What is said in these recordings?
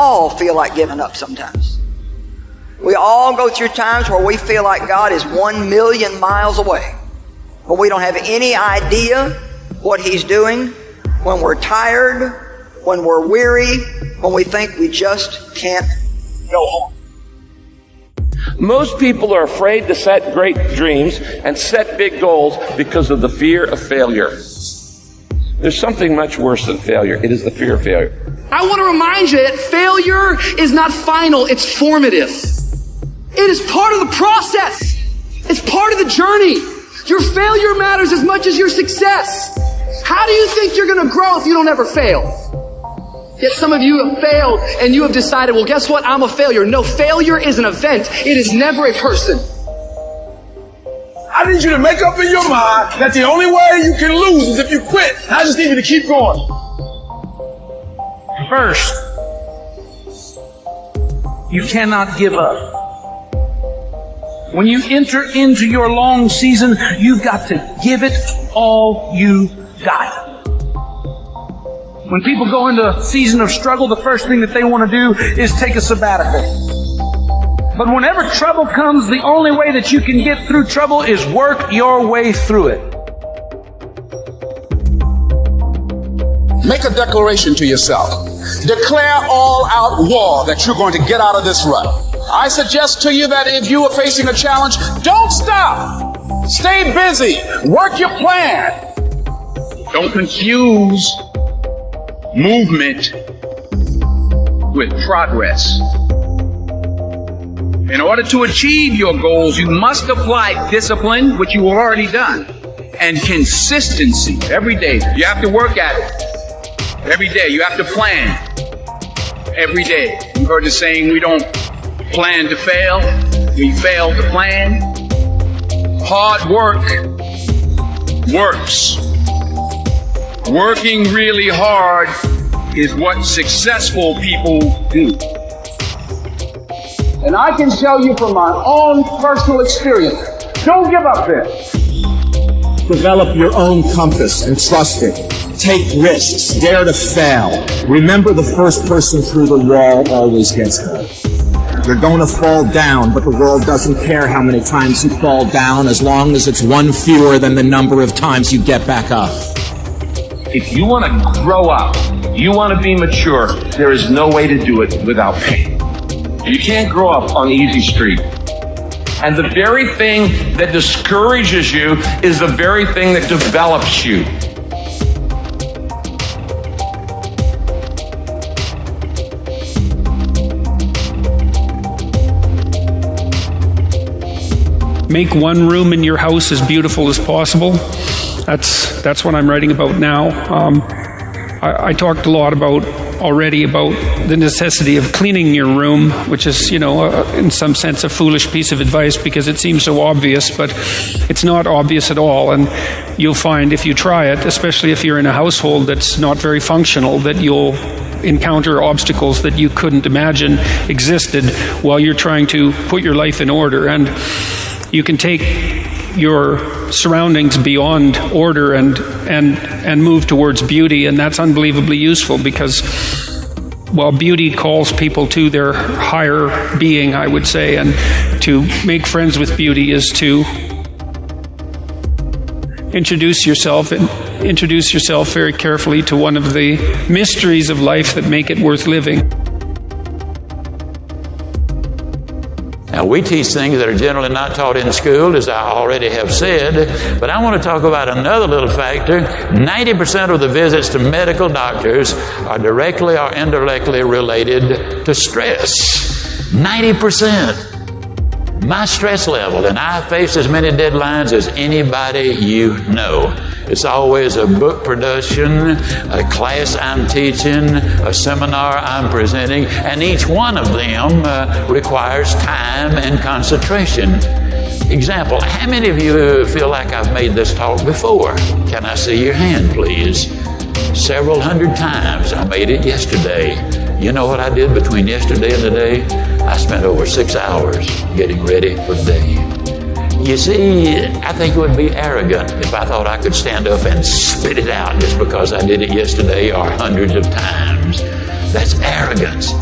all feel like giving up sometimes. We all go through times where we feel like God is 1,000,000 miles away, but we don't have any idea what He's doing, when we're tired, when we're weary, when we think we just can't go on. Most people are afraid to set great dreams and set big goals because of the fear of failure. There's something much worse than failure. It is the fear of failure. I want to remind you that failure is not final, it's formative. It is part of the process. It's part of the journey. Your failure matters as much as your success. How do you think you're going to grow if you don't ever fail? Yet some of you have failed and you have decided, well, guess what? I'm a failure. No, failure is an event. It is never a person. I need you to make up in your mind that the only way you can lose is if you quit. I just need you to keep going. First, you cannot give up. When you enter into your long season, you've got to give it all you got. When people go into a season of struggle, the first thing that they want to do is take a sabbatical. But whenever trouble comes, the only way that you can get through trouble is work your way through it. Make a declaration to yourself. Declare all-out war that you're going to get out of this rut. I suggest to you that if you are facing a challenge, don't stop. Stay busy. Work your plan. Don't confuse movement with progress. In order to achieve your goals, you must apply discipline, which you have already done, and consistency every day. You have to work at it every day. You have to plan every day. You've heard the saying, we don't plan to fail, we fail to plan. Hard work works. Working really hard is what successful people do. And I can tell you from my own personal experience, don't give up there. Develop your own compass and trust it. Take risks. Dare to fail. Remember, the first person through the wall always gets hurt. You're going to fall down, but the world doesn't care how many times you fall down as long as it's one fewer than the number of times you get back up. If you want to grow up, you want to be mature, there is no way to do it without pain. You can't grow up on easy street. And the very thing that discourages you is the very thing that develops you. Make one room in your house as beautiful as possible. That's what I'm writing about now. I talked a lot already about the necessity of cleaning your room, which is, in some sense a foolish piece of advice because it seems so obvious, but it's not obvious at all. And you'll find if you try it, especially if you're in a household that's not very functional, that you'll encounter obstacles that you couldn't imagine existed while you're trying to put your life in order. And you can take your surroundings beyond order and move towards beauty, and that's unbelievably useful because while beauty calls people to their higher being, I would say, and to make friends with beauty is to introduce yourself very carefully to one of the mysteries of life that make it worth living. Now, we teach things that are generally not taught in school, as I already have said, but I want to talk about another little factor. 90% of the visits to medical doctors are directly or indirectly related to stress. 90%. My stress level, and I face as many deadlines as anybody you know. It's always a book production, a class I'm teaching, a seminar I'm presenting, and each one of them requires time and concentration. Example, how many of you feel like I've made this talk before? Can I see your hand, please? Several hundred times. I made it yesterday. You know what I did between yesterday and today? I spent over 6 hours getting ready for the day. You see, I think it would be arrogant if I thought I could stand up and spit it out just because I did it yesterday or hundreds of times. That's arrogance.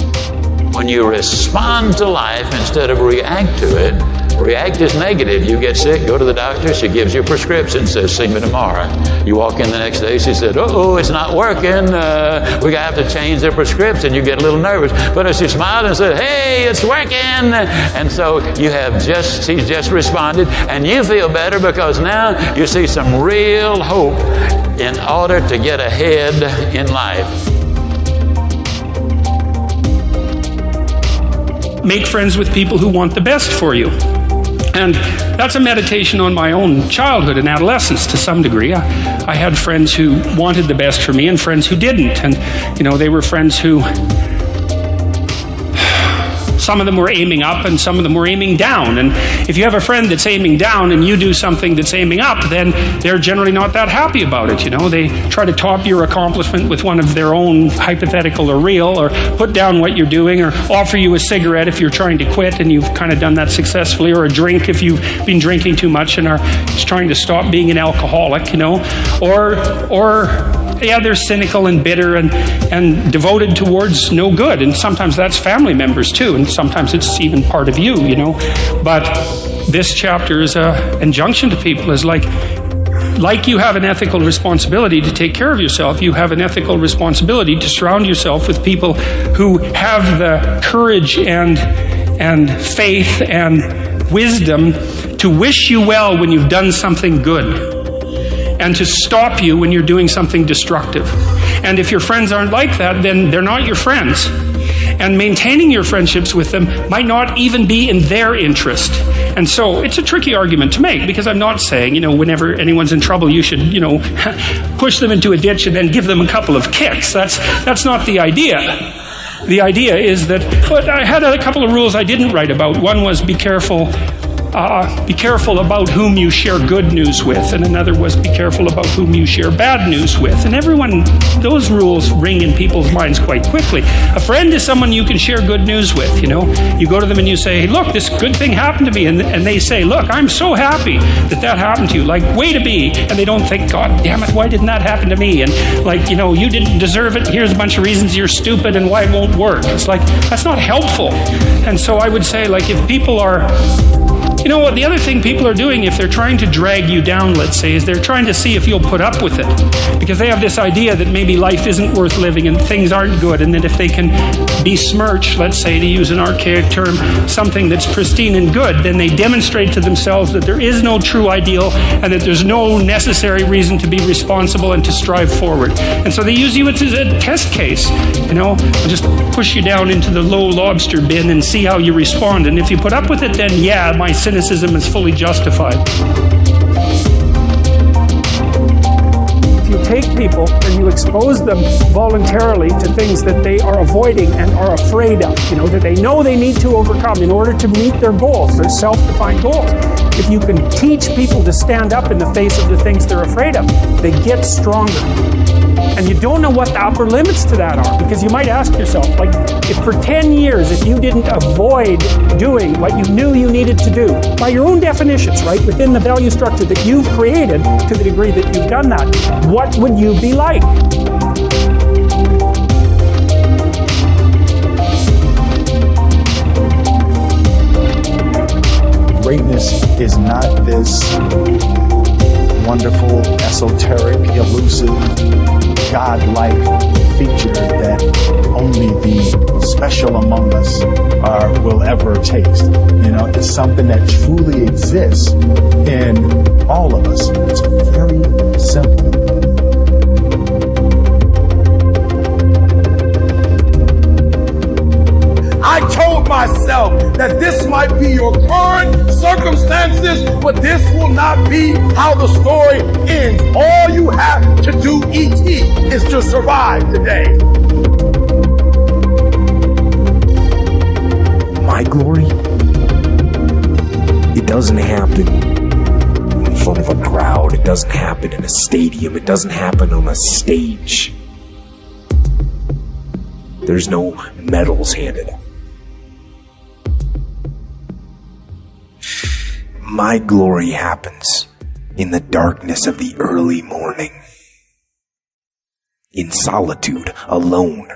When you respond to life instead of react to it, react is negative. You get sick, go to the doctor, she gives you a prescription, says, see me tomorrow. You walk in the next day, she said, uh-oh, it's not working. We're going to have to change the prescription. You get a little nervous. But if she smiled and said, hey, it's working. And so she's just responded, and you feel better because now you see some real hope in order to get ahead in life. Make friends with people who want the best for you. And that's a meditation on my own childhood and adolescence to some degree. I had friends who wanted the best for me and friends who didn't. And, they were friends who, some of them were aiming up and some of them were aiming down. And if you have a friend that's aiming down and you do something that's aiming up, then they're generally not that happy about it. They try to top your accomplishment with one of their own, hypothetical or real, or put down what you're doing, or offer you a cigarette if you're trying to quit and you've kind of done that successfully, or a drink if you've been drinking too much and are just trying to stop being an alcoholic, they're cynical and bitter and devoted towards no good. And sometimes that's family members too, and sometimes it's even part of you, But this chapter is an injunction to people, is like you have an ethical responsibility to take care of yourself, you have an ethical responsibility to surround yourself with people who have the courage and faith and wisdom to wish you well when you've done something good, and to stop you when you're doing something destructive. And if your friends aren't like that, then they're not your friends. And maintaining your friendships with them might not even be in their interest. And so it's a tricky argument to make, because I'm not saying, whenever anyone's in trouble, you should, push them into a ditch and then give them a couple of kicks. That's not the idea. The idea is that, but I had a couple of rules I didn't write about. One was be careful about whom you share good news with, and another was be careful about whom you share bad news with. And those rules ring in people's minds quite quickly. A friend is someone you can share good news with. You go to them and you say, hey, look, this good thing happened to me, and they say, look, I'm so happy that happened to you, like, way to be. And they don't think, God damn it, why didn't that happen to me? And you didn't deserve it, here's a bunch of reasons you're stupid and why it won't work. It's like, that's not helpful. And so I would say, if people are, the other thing people are doing, if they're trying to drag you down, let's say, is they're trying to see if you'll put up with it. Because they have this idea that maybe life isn't worth living and things aren't good, and that if they can besmirch, let's say, to use an archaic term, something that's pristine and good, then they demonstrate to themselves that there is no true ideal and that there's no necessary reason to be responsible and to strive forward. And so they use you as a test case. Just push you down into the low lobster bin and see how you respond. And if you put up with it, then yeah, my cynicism is fully justified. If you take people and you expose them voluntarily to things that they are avoiding and are afraid of, that they know they need to overcome in order to meet their goals, their self-defined goals. If you can teach people to stand up in the face of the things they're afraid of, they get stronger. And you don't know what the upper limits to that are, because you might ask yourself, if for 10 years, if you didn't avoid doing what you knew you needed to do, by your own definitions, right, within the value structure that you've created, to the degree that you've done that, what would you be like? Greatness is not this wonderful, esoteric, elusive, God-like feature that only the special among us will ever taste. It's something that truly exists in all of us. It's very simple. I told myself that this might be your current circumstances, but this will not be how the story ends. All you have to do, E.T., is to survive today. My glory, it doesn't happen in front of a crowd. It doesn't happen in a stadium. It doesn't happen on a stage. There's no medals handed out. My glory happens in the darkness of the early morning, in solitude, alone,